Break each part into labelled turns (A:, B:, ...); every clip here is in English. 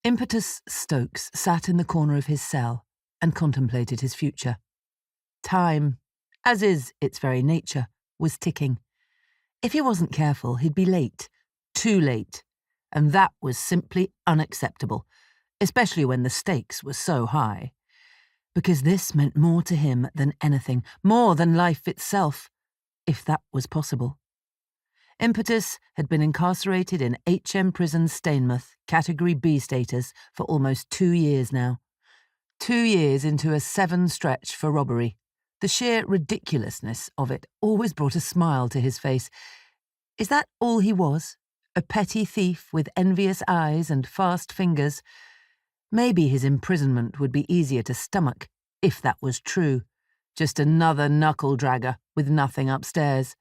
A: Impetus Stokes sat in the corner of his cell and contemplated his future. Time, as is its very nature, was ticking. If he wasn't careful, he'd be late, too late, and that was simply unacceptable, especially when the stakes were so high. Because this meant more to him than anything, more than life itself, if that was possible. Impetus had been incarcerated in HM Prison Stainmouth, Category B status, for almost 2 years now. 2 years into a 7 stretch for robbery. The sheer ridiculousness of it always brought a smile to his face. Is that all he was? A petty thief with envious eyes and fast fingers? Maybe his imprisonment would be easier to stomach, if that was true. Just another knuckle-dragger with nothing upstairs.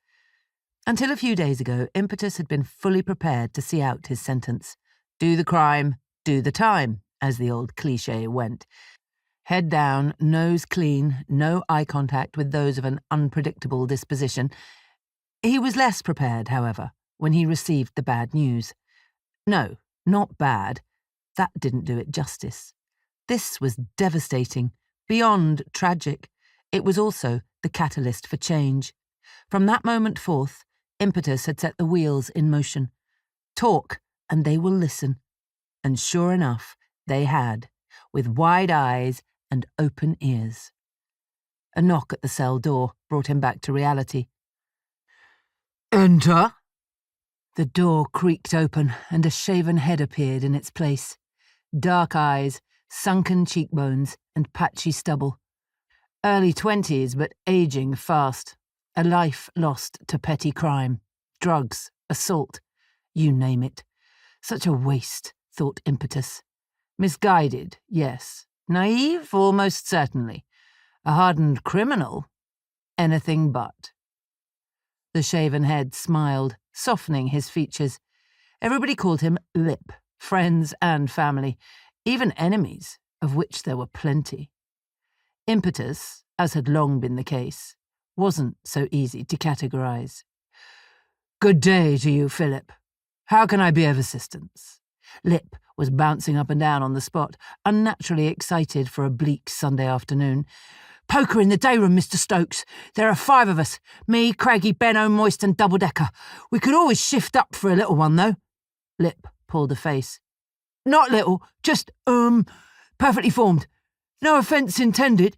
A: Until a few days ago, Impetus had been fully prepared to see out his sentence. Do the crime, do the time, as the old cliché went. Head down, nose clean, no eye contact with those of an unpredictable disposition. He was less prepared, however, when he received the bad news. No, not bad. That didn't do it justice. This was devastating, beyond tragic. It was also the catalyst for change. From that moment forth, Impetus had set the wheels in motion. Talk, and they will listen. And sure enough, they had, with wide eyes and open ears. A knock at the cell door brought him back to reality. "Enter." The door creaked open, and a shaven head appeared in its place. Dark eyes, sunken cheekbones, and patchy stubble. Early 20s, but aging fast. A life lost to petty crime, drugs, assault, you name it. Such a waste, thought Impetus. Misguided, yes. Naive, almost certainly. A hardened criminal? Anything but. The shaven head smiled, softening his features. Everybody called him Lip, friends and family, even enemies, of which there were plenty. Impetus, as had long been the case, wasn't so easy to categorize. "Good day to you, Philip. How can I be of assistance?" Lip was bouncing up and down on the spot, unnaturally excited for a bleak Sunday afternoon. "Poker in the day room, Mr. Stokes. There are 5 of us. Me, Craggy, Benno, Moist and Double-Decker. We could always shift up for a little one, though." Lip pulled a face. "Not little, just, perfectly formed. No offence intended."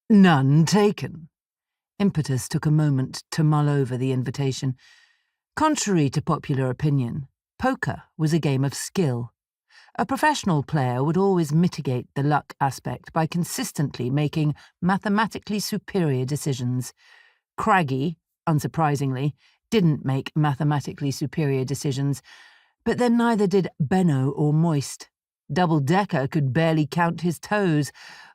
A: "None taken." Impetus took a moment to mull over the invitation. Contrary to popular opinion, poker was a game of skill. A professional player would always mitigate the luck aspect by consistently making mathematically superior decisions. Craggy, unsurprisingly, didn't make mathematically superior decisions, but then neither did Benno or Moist. Double-Decker could barely count his toes,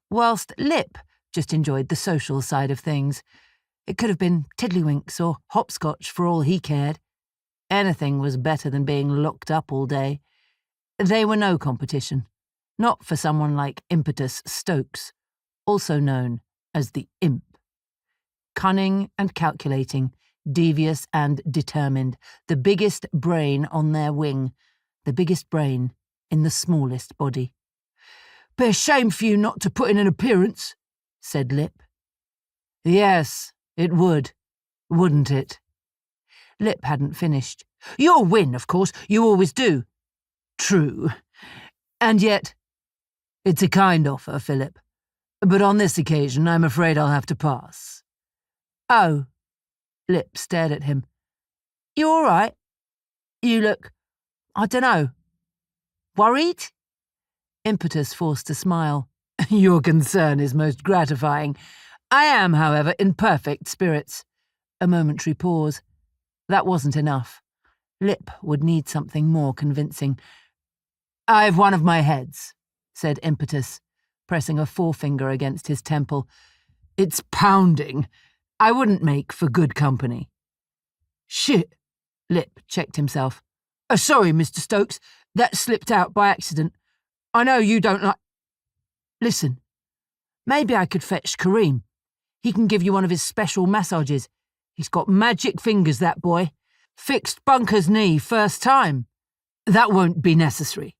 A: whilst Lip just enjoyed the social side of things. It could have been tiddlywinks or hopscotch for all he cared. Anything was better than being locked up all day. They were no competition, not for someone like Impetus Stokes, also known as the Imp. Cunning and calculating, devious and determined, the biggest brain on their wing, the biggest brain in the smallest body. "Be a shame for you not to put in an appearance," said Lip. "Yes, it would, wouldn't it?" Lip hadn't finished. "You'll win, of course, you always do." "True. And yet, it's a kind offer, Philip. But on this occasion, I'm afraid I'll have to pass." "Oh." Lip stared at him. "You all right? You look, I dunno, worried?" Impetus forced a smile. "Your concern is most gratifying. I am, however, in perfect spirits." A momentary pause. That wasn't enough. Lip would need something more convincing. "I've one of my heads," said Impetus, pressing a forefinger against his temple. "It's pounding. I wouldn't make for good company." "Shit," Lip checked himself. Sorry, Mr. Stokes, that slipped out by accident. I know you don't like—" "Listen, maybe I could fetch Kareem. He can give you one of his special massages. He's got magic fingers, that boy. Fixed Bunker's knee first time." "That won't be necessary,"